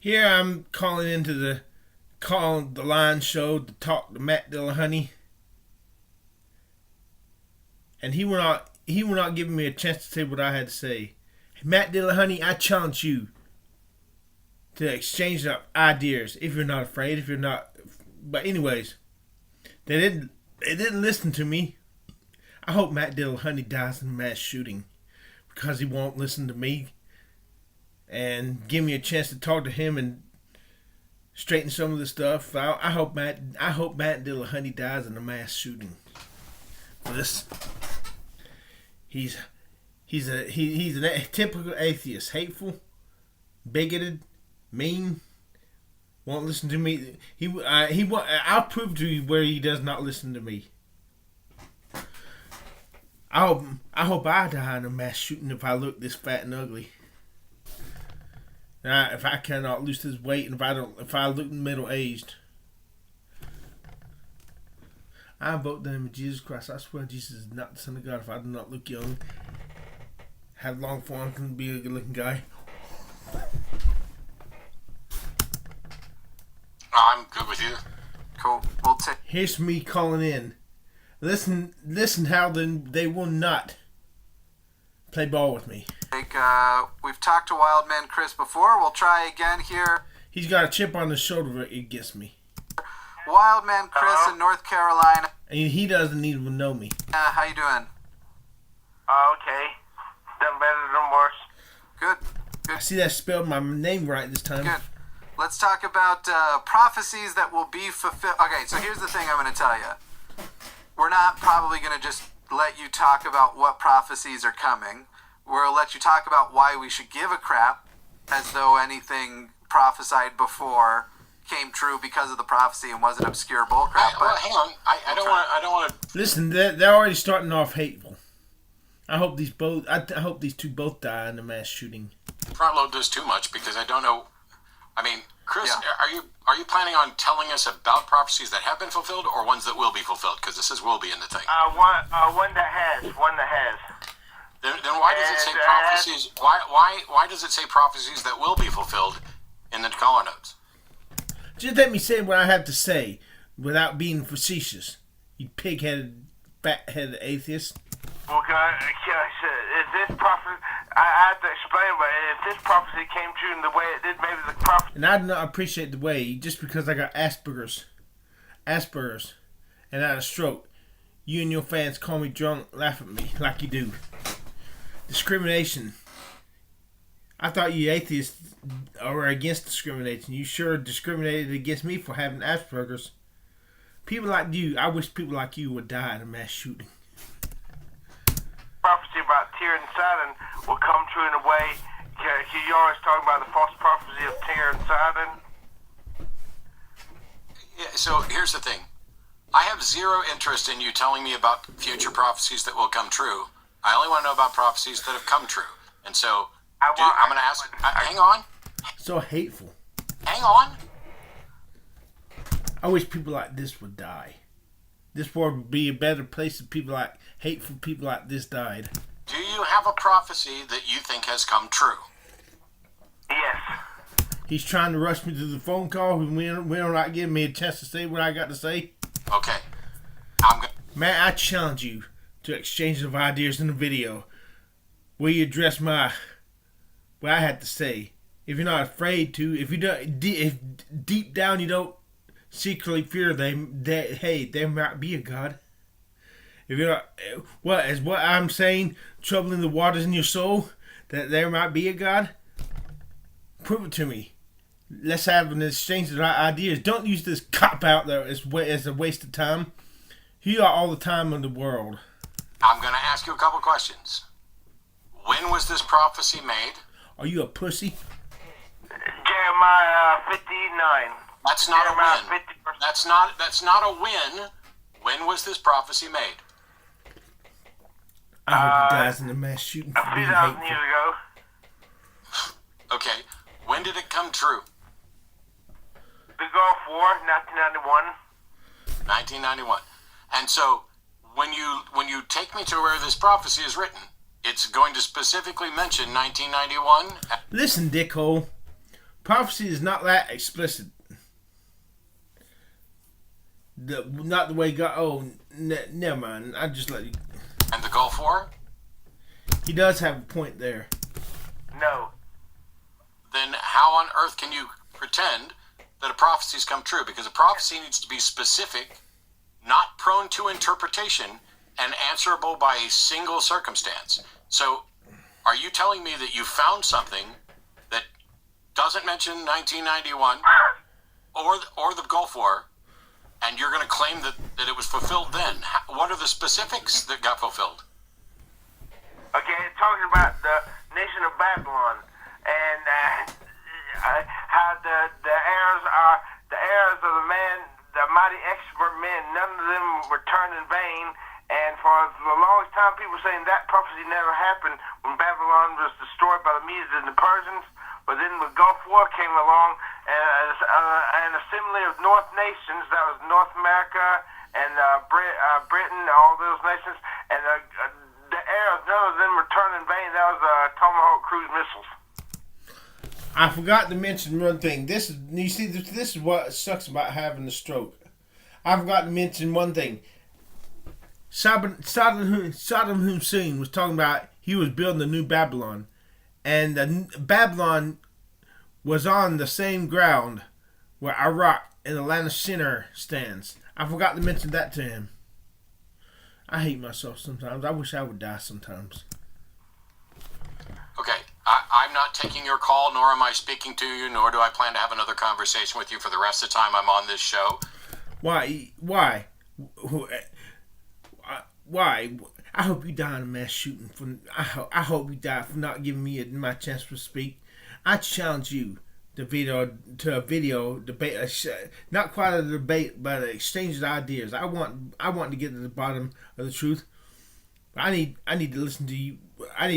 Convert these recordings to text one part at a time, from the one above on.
Here I'm calling the line show to talk to Matt Dillahunty, and he will not give me a chance to say what I had to say. Matt Dillahunty, I challenge you to exchange ideas if you're not afraid. If you're not, but anyways, they didn't listen to me. I hope Matt Dillahunty dies in a mass shooting because he won't listen to me and give me a chance to talk to him and straighten some of the stuff. I hope Matt Dillahunty dies in a mass shooting. For this, he's a typical atheist, hateful, bigoted, mean. Won't listen to me. I'll prove to you where he does not listen to me. I hope I die in a mass shooting if I look this fat and ugly. If I cannot lose this weight, and if I look middle aged, I vote the name of Jesus Christ. I swear Jesus is not the Son of God. If I do not look young, have long form, can be a good looking guy. I'm good with you. Cool. We'll take. Here's me calling in. Listen how they will not play ball with me. We've talked to Wildman Chris before. We'll try again here. He's got a chip on his shoulder. It gets me. Wildman Chris in North Carolina. And he doesn't even know me. How you doing? Okay. Done better than worse. Good. I see that spelled my name right this time. Good. Let's talk about prophecies that will be fulfilled. Okay, so here's the thing I'm going to tell you. We're not probably going to just let you talk about what prophecies are coming. We'll let you talk about why we should give a crap, as though anything prophesied before came true because of the prophecy and wasn't obscure bullcrap. Well, hang on. I don't want to. Listen, they're already starting off hateful. I hope these two both die in a mass shooting. Front load this too much because I don't know. I mean, Chris, Yeah. are you planning on telling us about prophecies that have been fulfilled or ones that will be fulfilled? Because this is will be in the thing. One that has. Then why does it say prophecies? Why does it say prophecies that will be fulfilled in the color notes? Just let me say what I have to say without being facetious. You pig-headed, fat-headed atheist. Well, can I say, if this prophecy, I have to explain, but if this prophecy came true in the way it did, maybe the prophecy. And I do not appreciate the way, just because I got Asperger's, and I had a stroke, you and your fans call me drunk, laugh at me like you do. Discrimination. I thought you atheists are against discrimination. You sure discriminated against me for having Asperger's. People like you, I wish people like you would die in a mass shooting. Prophecy about Tyre and Sidon will come true in a way. You always talking about the false prophecy of Tyre and Sidon. Yeah, so here's the thing. I have zero interest in you telling me about future prophecies that will come true. I only want to know about prophecies that have come true. And so, I'm going to ask... hang on. So hateful. Hang on. I wish people like this would die. This world would be a better place if hateful people like this died. Do you have a prophecy that you think has come true? Yes. He's trying to rush me to the phone call and we're not giving me a chance to say what I got to say. Okay. Matt, I challenge you to exchange of ideas in the video where you address what I had to say. If you're not afraid to, if deep down you don't secretly fear that there might be a God. If you're not, what I'm saying, troubling the waters in your soul, that there might be a God, prove it to me. Let's have an exchange of ideas. Don't use this cop out there as a waste of time. You got all the time in the world. I'm going to ask you a couple questions. When was this prophecy made? Are you a pussy? Jeremiah 59. That's not Jeremiah a win. 50%. That's not a win. When was this prophecy made? I hope he dies in a mass shooting for A few being thousand hateful. years ago. Okay. When did it come true? The Gulf War, 1991. 1991. And so, when you take me to where this prophecy is written, it's going to specifically mention 1991. Listen, dickhole. Prophecy is not that explicit. Not the way God. Oh, never mind. I just let you. And the Gulf War? He does have a point there. No. Then how on earth can you pretend that a prophecy's come true? Because a prophecy needs to be specific, not prone to interpretation, and answerable by a single circumstance. So, are you telling me that you found something that doesn't mention 1991 or the Gulf War, and you're going to claim that it was fulfilled then? What are the specifics that got fulfilled? Okay, it's talking about the nation of Babylon and how the heirs of the mighty expert men. None of them were turned in vain. And for the longest time, people saying that prophecy never happened when Babylon was destroyed by the Medes and the Persians. But then the Gulf War came along, and an assembly of North nations, that was North America and Britain, all those nations, and the heirs, none of them were turned in vain. That was Tomahawk cruise missiles. I forgot to mention one thing. This is what sucks about having a stroke. I forgot to mention one thing. Saddam Hussein was talking about he was building the new Babylon, and Babylon was on the same ground where Iraq and Atlanta Center stands. I forgot to mention that to him. I hate myself sometimes. I wish I would die sometimes. Okay, I'm not taking your call, nor am I speaking to you, nor do I plan to have another conversation with you for the rest of the time I'm on this show. Why? I hope you die in a mass shooting. I hope you die for not giving me my chance to speak. I challenge you to a video debate, not quite a debate, but an exchange of ideas. I want to get to the bottom of the truth. I need to listen to you. I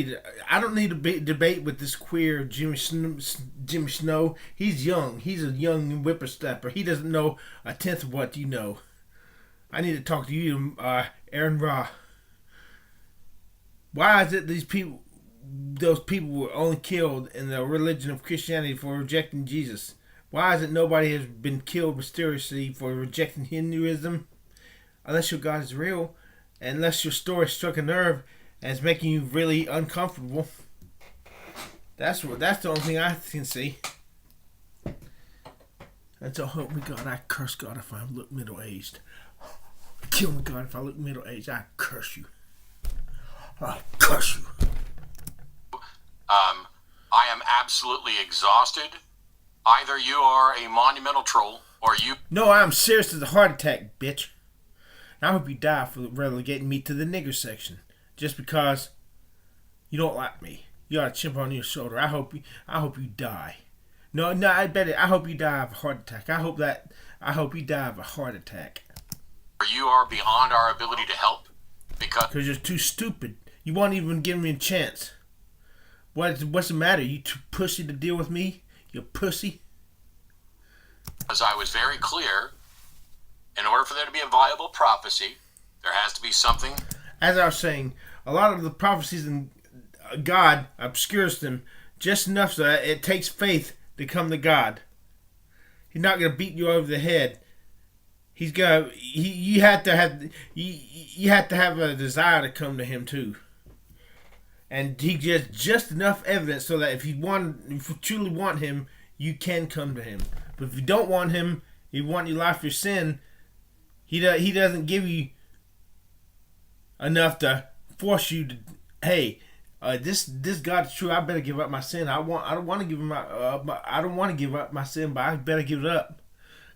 don't need to debate with this queer Jimmy Snow. He's young. He's a young whippersnapper. He doesn't know a tenth of what you know. I need to talk to you, Aaron Ra. Why is it those people were only killed in the religion of Christianity for rejecting Jesus? Why is it nobody has been killed mysteriously for rejecting Hinduism? Unless your God is real, and unless your story struck a nerve and it's making you really uncomfortable. That's the only thing I can see. And so help me God, I curse God if I look middle-aged. Kill me, God, if I look middle-aged. I curse you. I curse you. I am absolutely exhausted. Either you are a monumental troll, or you... No, I'm serious as a heart attack, bitch. I hope you die for relegating me to the nigger section. Just because you don't like me. You got a chip on your shoulder. I hope you die. No, I hope you die of a heart attack. I hope you die of a heart attack. You are beyond our ability to help because you're too stupid. You won't even give me a chance. What's the matter? You too pussy to deal with me? You pussy? As I was very clear, in order for there to be a viable prophecy, there has to be something. As I was saying, a lot of the prophecies in God obscures them just enough so that it takes faith to come to God. He's not going to beat you over the head. You have to have a desire to come to him too. And he gets just enough evidence so that if you truly want him, you can come to him. But if you don't want him, you want your life for sin, he doesn't give you enough to force you to, hey, this God is true. I better give up my sin. I don't want to give up my sin, but I better give it up.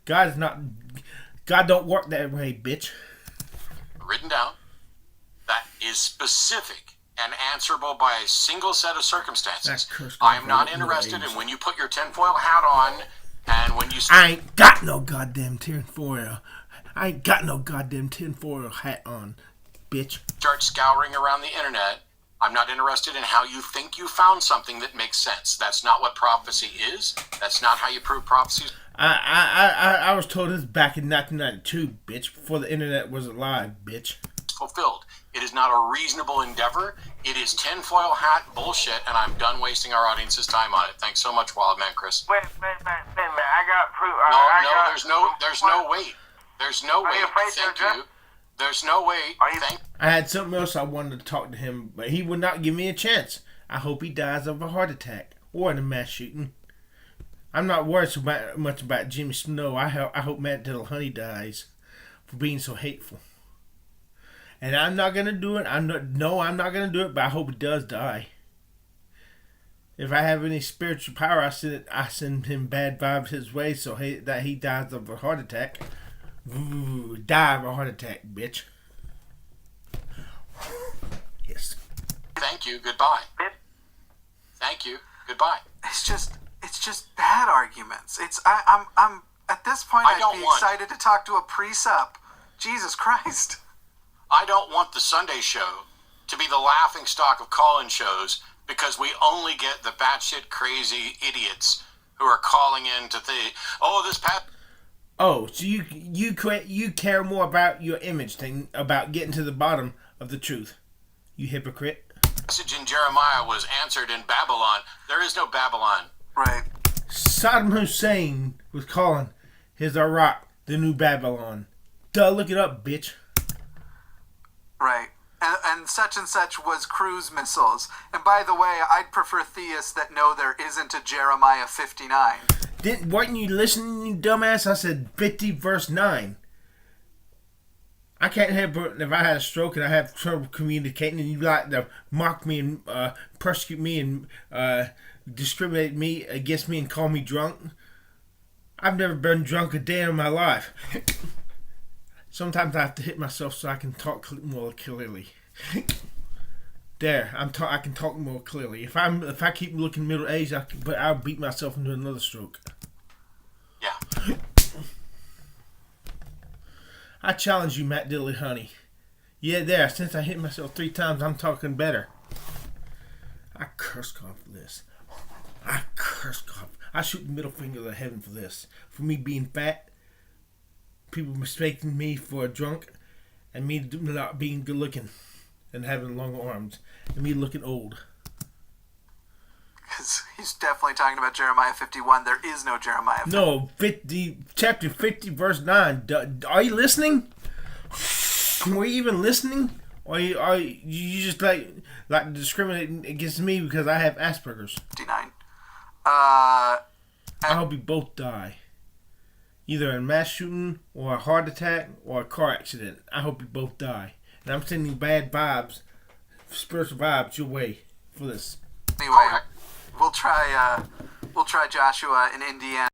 God don't work that way, bitch. Written down. That is specific and answerable by a single set of circumstances. I am not interested in when you put your tinfoil hat on and when you... I ain't got no goddamn tinfoil. I ain't got no goddamn tinfoil hat on, bitch. Start scouring around the internet. I'm not interested in how you think you found something that makes sense. That's not what prophecy is. That's not how you prove prophecies. I was told this back in 1992, bitch, before the internet was alive, bitch. Fulfilled. It is not a reasonable endeavor. It is tinfoil hat bullshit, and I'm done wasting our audience's time on it. Thanks so much, Wild Man Chris. Wait a minute. I got proof. There's no wait. There's no wait. Thank you. There's no wait. I had something else I wanted to talk to him, but he would not give me a chance. I hope he dies of a heart attack or in a mass shooting. I'm not worried so much about Jimmy Snow. I hope Matt Dillahunty dies for being so hateful. And I'm not gonna do it. I'm not gonna do it. But I hope he does die. If I have any spiritual power, I send him bad vibes his way so that he dies of a heart attack. Ooh, die of a heart attack, bitch. Yes. Thank you. Goodbye. Thank you. Goodbye. It's just bad arguments. I'm at this point I'd be excited to talk to a pre-sup. Jesus Christ. I don't want the Sunday show to be the laughing stock of call-in shows because we only get the batshit crazy idiots who are calling in to this Pat. Oh, so you care more about your image than about getting to the bottom of the truth. You hypocrite. Message in Jeremiah was answered in Babylon. There is no Babylon. Right. Saddam Hussein was calling his Iraq the new Babylon. Duh, look it up, bitch. Right. And such was cruise missiles. And by the way, I'd prefer theists that know there isn't a Jeremiah 59. Weren't you listening, you dumbass? I said 50 verse 9. I can't have, if I had a stroke and I have trouble communicating and you like to mock me and persecute me and discriminate me against me and call me drunk. I've never been drunk a day in my life. Sometimes I have to hit myself so I can talk more clearly. There, I can talk more clearly. If I keep looking middle aged, I'll beat myself into another stroke. Yeah. I challenge you, Matt Dillahunty. Yeah, there. Since I hit myself 3 times, I'm talking better. I curse God for this. I curse God. I shoot the middle finger to heaven for this. For me being fat, people mistaking me for a drunk, and me not being good looking, and having long arms, and me looking old. Because he's definitely talking about Jeremiah 51. There is no Jeremiah 51. No, chapter 50, verse 9. Are you listening? Were you even listening? Or are you just like discriminating against me because I have Asperger's? 59. I hope we both die. Either a mass shooting, or a heart attack, or a car accident. I hope you both die. And I'm sending bad vibes, spiritual vibes your way for this. Anyway, we'll try Joshua in Indiana.